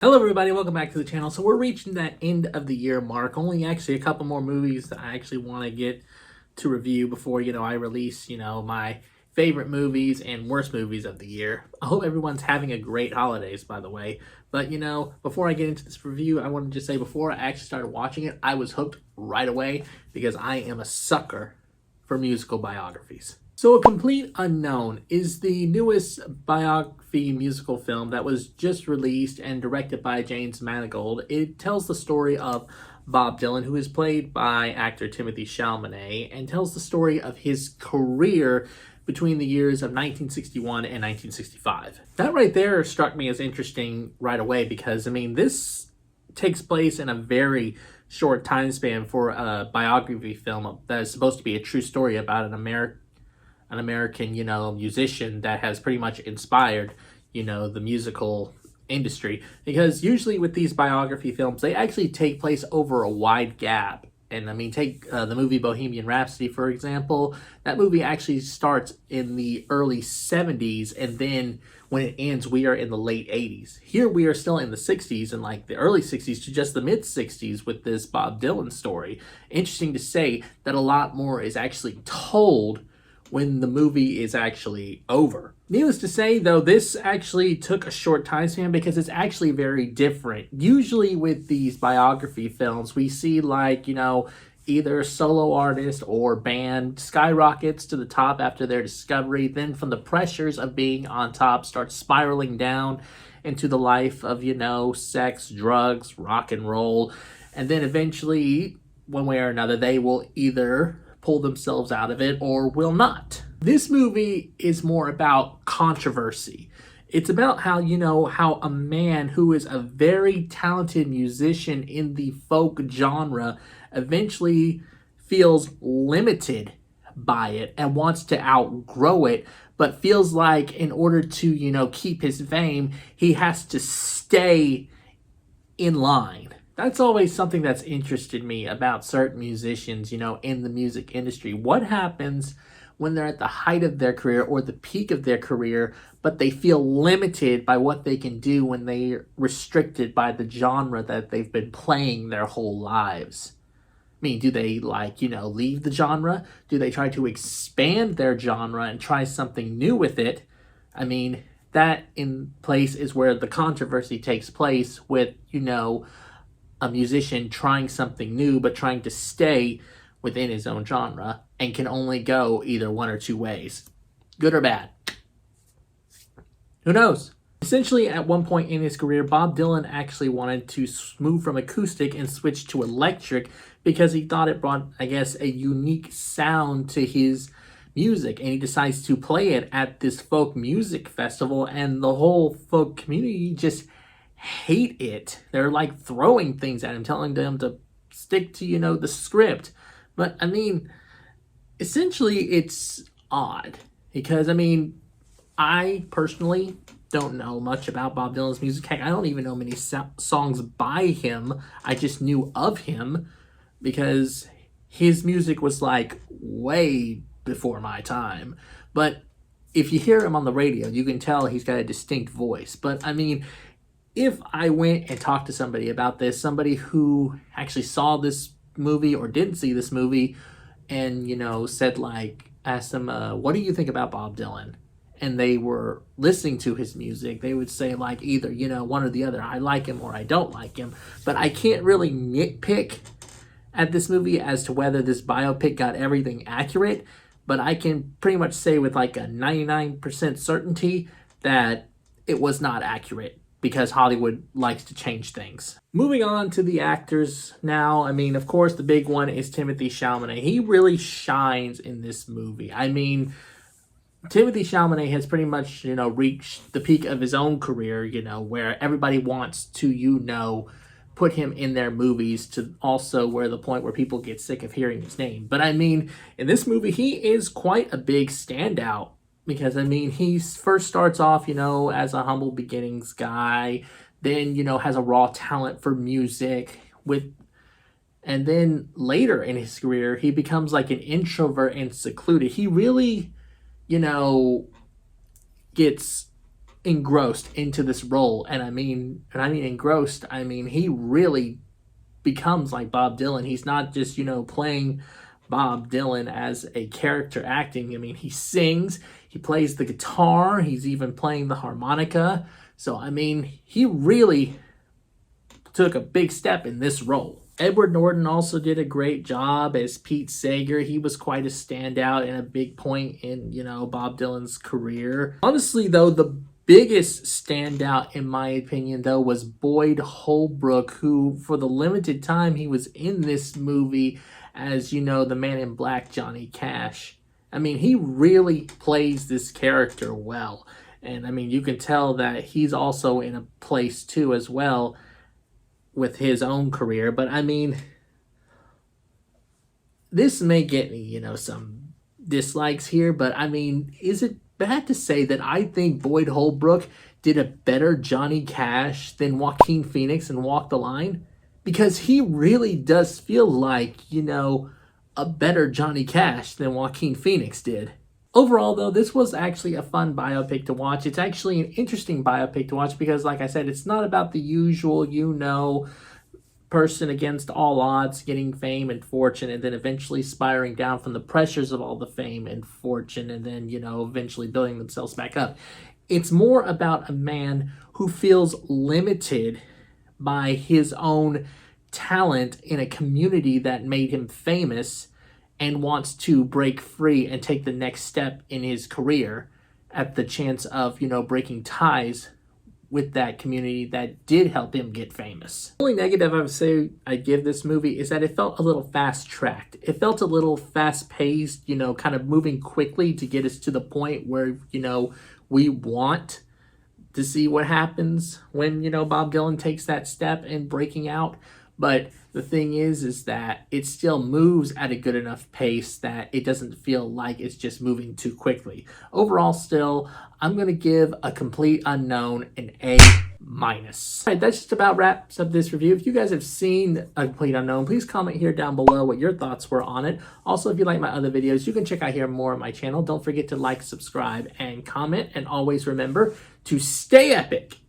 Hello everybody, welcome back to the channel. So we're reaching that end of the year mark. Only actually a couple more movies that I actually want to get to review before, I release, my favorite movies and worst movies of the year. I hope everyone's having a great holidays, by the way. But, before I get into this review, I wanted to say before I actually started watching it, I was hooked right away because I am a sucker for musical biographies. So A Complete Unknown is the newest biography musical film that was just released and directed by James Manigold. It tells the story of Bob Dylan, who is played by actor Timothy Chalamet, and tells the story of his career between the years of 1961 and 1965. That right there struck me as interesting right away because, this takes place in a very short time span for a biography film that is supposed to be a true story about an American, musician that has pretty much inspired, the musical industry. Because usually with these biography films, they actually take place over a wide gap. And take the movie Bohemian Rhapsody, for example. That movie actually starts in the early 70s, and then when it ends, we are in the late 80s. Here we are still in the 60s and like the early 60s to just the mid 60s with this Bob Dylan story. Interesting to say that a lot more is actually told when the movie is actually over. Needless to say, though, this actually took a short time span because it's actually very different. Usually with these biography films, we see either solo artist or band skyrockets to the top after their discovery, then from the pressures of being on top starts spiraling down into the life of, sex, drugs, rock and roll, and then eventually, one way or another, they will either pull themselves out of it or will not. This movie is more about controversy. It's about how, how a man who is a very talented musician in the folk genre eventually feels limited by it and wants to outgrow it, but feels like in order to, keep his fame, he has to stay in line. That's always something that's interested me about certain musicians, in the music industry. What happens when they're at the height of their career or the peak of their career, but they feel limited by what they can do when they're restricted by the genre that they've been playing their whole lives? Do they leave the genre? Do they try to expand their genre and try something new with it? That in place is where the controversy takes place with, a musician trying something new but trying to stay within his own genre and can only go either one or two ways, good or bad. Who knows? Essentially, at one point in his career, Bob Dylan actually wanted to move from acoustic and switch to electric because he thought it brought, a unique sound to his music, and he decides to play it at this folk music festival, and the whole folk community just hate it. They're throwing things at him, telling them to stick to, the script. But essentially it's odd because I personally don't know much about Bob Dylan's music. Heck, I don't even know many songs by him. I just knew of him because his music was way before my time. But if you hear him on the radio, you can tell he's got a distinct voice. But if I went and talked to somebody about this, somebody who actually saw this movie or didn't see this movie, and, said asked them, what do you think about Bob Dylan? And they were listening to his music, they would say either, one or the other. I like him or I don't like him. But I can't really nitpick at this movie as to whether this biopic got everything accurate. But I can pretty much say with a 99% certainty that it was not accurate, because Hollywood likes to change things. Moving on to the actors now, of course, the big one is Timothy Chalamet. He really shines in this movie. Timothy Chalamet has pretty much, reached the peak of his own career, where everybody wants to, put him in their movies, to also where the point where people get sick of hearing his name. But in this movie, he is quite a big standout. Because, he first starts off, as a humble beginnings guy, then, has a raw talent for music, and then later in his career, he becomes an introvert and secluded. He really, gets engrossed into this role. And I mean engrossed, I mean he really becomes like Bob Dylan. He's not just, playing Bob Dylan as a character acting. I mean, he sings, he plays the guitar, he's even playing the harmonica. So, I mean, he really took a big step in this role. Edward Norton also did a great job as Pete Seeger. He was quite a standout and a big point in, Bob Dylan's career. Honestly, though, the biggest standout, in my opinion, though, was Boyd Holbrook, who, for the limited time he was in this movie as, the Man in Black, Johnny Cash. I mean, he really plays this character well. And, I mean, you can tell that he's also in a place, too, as well, with his own career. But I mean, this may get me, some dislikes here, but I mean, is it bad to say that I think Boyd Holbrook did a better Johnny Cash than Joaquin Phoenix in Walk the Line? Because he really does feel like, a better Johnny Cash than Joaquin Phoenix did. Overall, though, this was actually a fun biopic to watch. It's actually an interesting biopic to watch because, like I said, it's not about the usual, person against all odds getting fame and fortune and then eventually spiraling down from the pressures of all the fame and fortune and then, eventually building themselves back up. It's more about a man who feels limited by his own talent in a community that made him famous and wants to break free and take the next step in his career at the chance of, breaking ties with that community that did help him get famous. The only negative I would say I'd give this movie is that it felt a little fast-tracked. It felt a little fast-paced, kind of moving quickly to get us to the point where, we want to see what happens when, Bob Dylan takes that step in breaking out. But the thing is that it still moves at a good enough pace that it doesn't feel like it's just moving too quickly. Overall, still, I'm going to give A Complete Unknown an A-. All right, that just about wraps up this review. If you guys have seen A Complete Unknown, please comment here down below what your thoughts were on it. Also, if you like my other videos, you can check out here more on my channel. Don't forget to like, subscribe, and comment. And always remember to stay epic